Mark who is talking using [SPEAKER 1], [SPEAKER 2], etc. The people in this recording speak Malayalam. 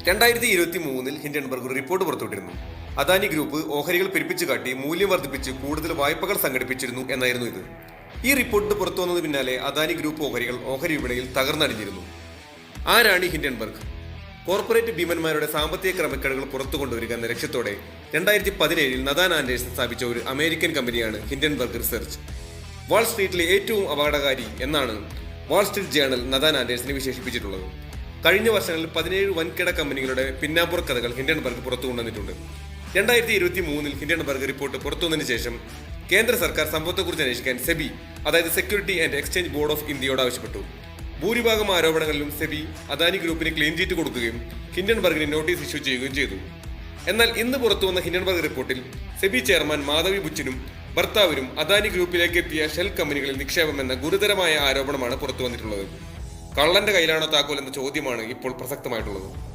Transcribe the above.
[SPEAKER 1] 2023 ഹിൻഡൻബർഗ് ഒരു റിപ്പോർട്ട് പുറത്തുവിട്ടിരുന്നു. അദാനി ഗ്രൂപ്പ് ഓഹരികൾ പെരുപ്പിച്ചു കാട്ടി മൂല്യം വർദ്ധിപ്പിച്ച് കൂടുതൽ വായ്പകൾ സംഘടിപ്പിച്ചിരുന്നു എന്നായിരുന്നു ഇത്. ഈ റിപ്പോർട്ട് പുറത്തു വന്നതിന് പിന്നാലെ അദാനി ഗ്രൂപ്പ് ഓഹരി വിപണിയിൽ തകർന്നടിഞ്ഞിരുന്നു. ആരാണ് ഹിൻഡൻബർഗ്? കോർപ്പറേറ്റ് ഭീമന്മാരുടെ സാമ്പത്തിക ക്രമക്കേടുകൾ പുറത്തു കൊണ്ടുവരിക എന്ന ലക്ഷ്യത്തോടെ 2017 നഥാൻ ആൻഡേഴ്സൺ സ്ഥാപിച്ച ഒരു അമേരിക്കൻ കമ്പനിയാണ് ഹിൻഡൻബർഗ് റിസർച്ച്. വാൾ സ്ട്രീറ്റിലെ ഏറ്റവും അപകടകാരി എന്നാണ് വാൾ സ്ട്രീറ്റ് ജേണൽ നഥാൻ ആൻഡേഴ്സനെ വിശേഷിപ്പിച്ചിട്ടുള്ളത്. കഴിഞ്ഞ വർഷങ്ങളിൽ 17 വൻകിട കമ്പനികളുടെ പിന്നാമ്പുറ കഥകൾ ഹിൻഡൻബർഗ് പുറത്തു കൊണ്ടുവന്നിട്ടുണ്ട്. 2023 ഹിൻഡൻബർഗ് റിപ്പോർട്ട് പുറത്തുവന്നതിന് ശേഷം കേന്ദ്ര സർക്കാർ സംഭവത്തെക്കുറിച്ച് അന്വേഷിക്കാൻ സെബി, അതായത് security and exchange board of ഇന്ത്യയോട് ആവശ്യപ്പെട്ടു. ഭൂരിഭാഗം ആരോപണങ്ങളിലും സെബി അദാനി ഗ്രൂപ്പിന് ക്ലീൻ ചീറ്റ് കൊടുക്കുകയും ഹിൻഡൻബർഗിന് നോട്ടീസ് ഇഷ്യൂ ചെയ്യുകയും ചെയ്തു. എന്നാൽ ഇന്ന് പുറത്തുവന്ന ഹിൻഡൻബർഗ് റിപ്പോർട്ടിൽ സെബി ചെയർമാൻ മാധവി ബുച്ചിനും ഭർത്താവിനും അദാനി ഗ്രൂപ്പിലേക്ക് എത്തിയ ഷെൽ കമ്പനികളിൽ നിക്ഷേപമെന്ന ഗുരുതരമായ ആരോപണമാണ് പുറത്തു വന്നിട്ടുള്ളത്. കള്ളന്റെ കയ്യിലാണോ താക്കോൽ എന്ന ചോദ്യമാണ് ഇപ്പോൾ പ്രസക്തമായിട്ടുള്ളത്.